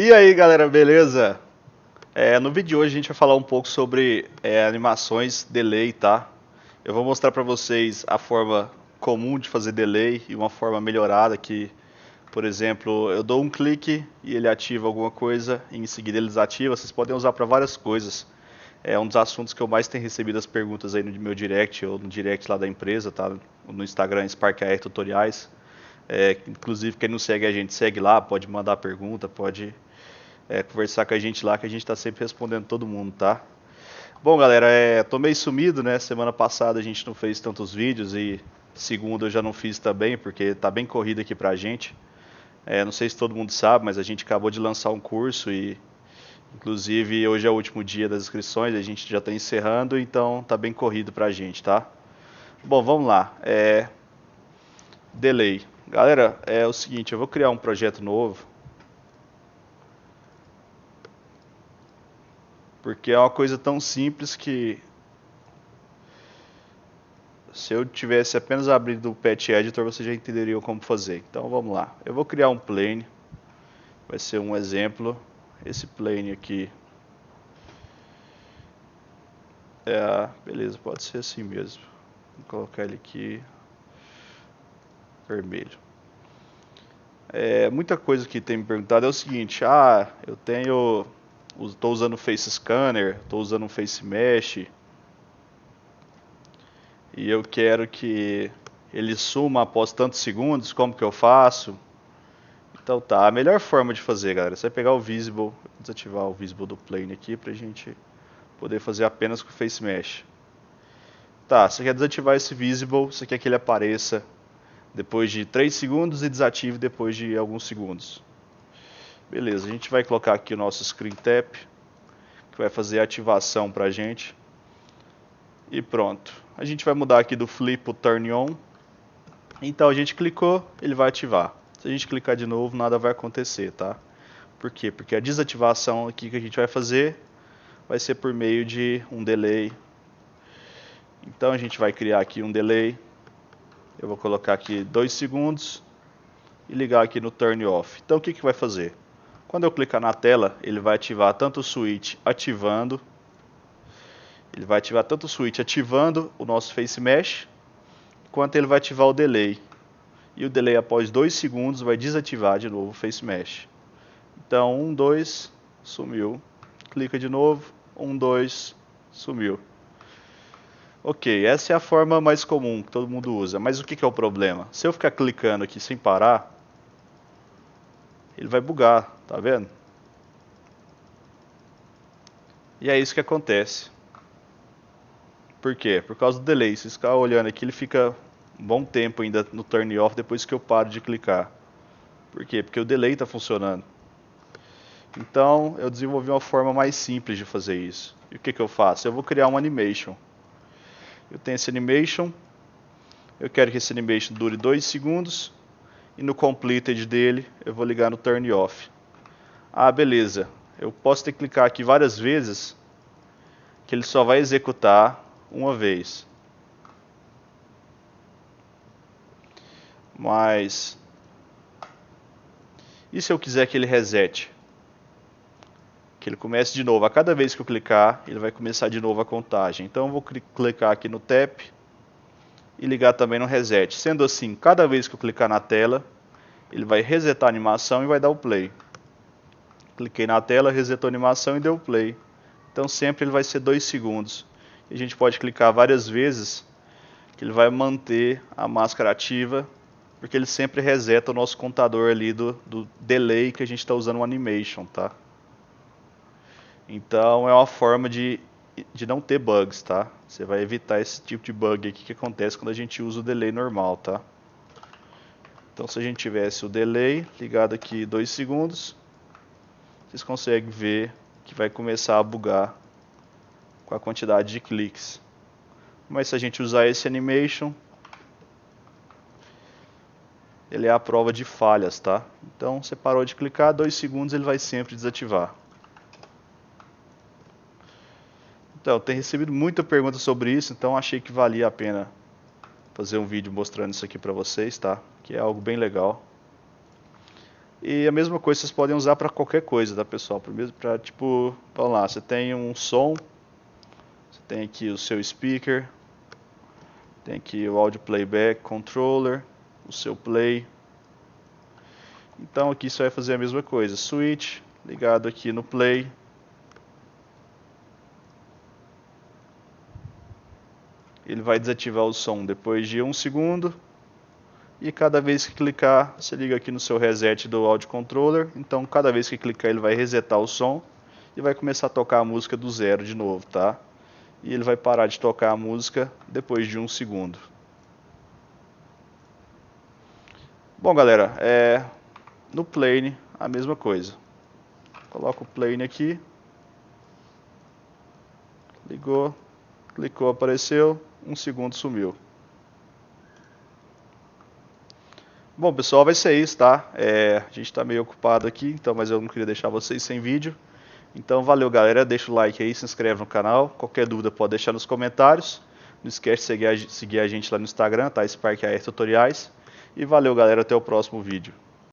E aí galera, beleza? No vídeo de hoje a gente vai falar um pouco sobre animações, delay, tá? Eu vou mostrar pra vocês a forma comum de fazer delay e uma forma melhorada que, por exemplo, eu dou um clique e ele ativa alguma coisa e em seguida ele desativa. Vocês podem usar para várias coisas. É um dos assuntos que eu mais tenho recebido as perguntas aí no meu direct ou no direct lá da empresa, tá? No Instagram SparkAR Tutoriais. Inclusive quem não segue a gente segue lá, pode mandar pergunta, pode conversar com a gente lá que a gente está sempre respondendo todo mundo, tá? Bom, galera, tô meio sumido, né? Semana passada a gente não fez tantos vídeos e segunda eu já não fiz também, porque tá bem corrido aqui pra gente. Não sei se todo mundo sabe, mas a gente acabou de lançar um curso e, inclusive, hoje é o último dia das inscrições, a gente já está encerrando, então tá bem corrido pra gente, tá? Bom, vamos lá. Delay. Galera, é o seguinte, eu vou criar um projeto novo, porque é uma coisa tão simples que se eu tivesse apenas abrido o Pet Editor, você já entenderia como fazer. Então vamos lá. Eu vou criar um plane. Vai ser um exemplo. Esse plane aqui. Beleza, pode ser assim mesmo. Vou colocar ele aqui vermelho. Muita coisa que tem me perguntado é o seguinte: eu estou usando o Face Scanner, estou usando um Face Mesh e eu quero que ele suma após tantos segundos. Como que eu faço? Então tá, a melhor forma de fazer, galera, você vai pegar o Visible, desativar o Visible do Plane aqui pra gente poder fazer apenas com o Face Mesh. Tá, você quer desativar esse Visible, você quer que ele apareça depois de 3 segundos e desative depois de alguns segundos. Beleza, a gente vai colocar aqui o nosso Screen Tap, que vai fazer a ativação pra gente. E pronto. A gente vai mudar aqui do Flip pro Turn On. Então a gente clicou, ele vai ativar. Se a gente clicar de novo, nada vai acontecer, tá? Por quê? Porque a desativação aqui que a gente vai fazer vai ser por meio de um delay. Então a gente vai criar aqui um delay. Eu vou colocar aqui 2 segundos e ligar aqui no Turn Off. Então o que vai fazer? Quando eu clicar na tela, ele vai ativar tanto o switch ativando, o nosso Face Mesh, quanto ele vai ativar o delay. E o delay após 2 segundos vai desativar de novo o Face Mesh. Então 1, 2, sumiu. Clica de novo, 1, 2, sumiu. Ok, essa é a forma mais comum que todo mundo usa, mas o que é o problema? Se eu ficar clicando aqui sem parar, ele vai bugar, tá vendo? E é isso que acontece. Por quê? Por causa do delay. Se você ficar olhando aqui, ele fica um bom tempo ainda no turn off depois que eu paro de clicar. Por quê? Porque o delay está funcionando. Então eu desenvolvi uma forma mais simples de fazer isso. E o que eu faço? Eu vou criar uma animation. Eu tenho esse animation. Eu quero que esse animation dure 2 segundos. E no completed dele, eu vou ligar no turn off. Beleza. Eu posso ter que clicar aqui várias vezes, que ele só vai executar uma vez. Mas e se eu quiser que ele resete? Que ele comece de novo. A cada vez que eu clicar, ele vai começar de novo a contagem. Então eu vou clicar aqui no tap e ligar também no reset. Sendo assim, cada vez que eu clicar na tela, ele vai resetar a animação e vai dar o play. Cliquei na tela, resetou a animação e deu o play. Então sempre ele vai ser 2 segundos. E a gente pode clicar várias vezes, que ele vai manter a máscara ativa, porque ele sempre reseta o nosso contador ali do delay que a gente está usando no animation, tá? Então é uma forma de não ter bugs, tá? Você vai evitar esse tipo de bug aqui que acontece quando a gente usa o delay normal, tá? Então se a gente tivesse o delay ligado aqui 2 segundos, vocês conseguem ver que vai começar a bugar com a quantidade de cliques. Mas se a gente usar esse animation, ele é a prova de falhas, tá? Então você parou de clicar, 2 segundos ele vai sempre desativar. Então, tem recebido muita pergunta sobre isso, então achei que valia a pena fazer um vídeo mostrando isso aqui para vocês, tá? Que é algo bem legal. E a mesma coisa vocês podem usar para qualquer coisa, tá, pessoal? Para tipo, vamos lá, você tem um som, você tem aqui o seu speaker, tem aqui o audio playback controller, o seu play. Então aqui você vai fazer a mesma coisa, switch ligado aqui no play. Ele vai desativar o som depois de 1 segundo. E cada vez que clicar, você liga aqui no seu reset do audio controller. Então cada vez que clicar ele vai resetar o som e vai começar a tocar a música do zero de novo, tá? E ele vai parar de tocar a música depois de 1 segundo. Bom, galera, no plane a mesma coisa. Coloca o plane aqui. Ligou, clicou, apareceu, 1 segundo sumiu. Bom, pessoal, vai ser isso, tá? A gente tá meio ocupado aqui, então, mas eu não queria deixar vocês sem vídeo. Então, valeu, galera. Deixa o like aí, se inscreve no canal. Qualquer dúvida pode deixar nos comentários. Não esquece de seguir a gente lá no Instagram, tá? Spark AR Tutoriais. E valeu, galera. Até o próximo vídeo.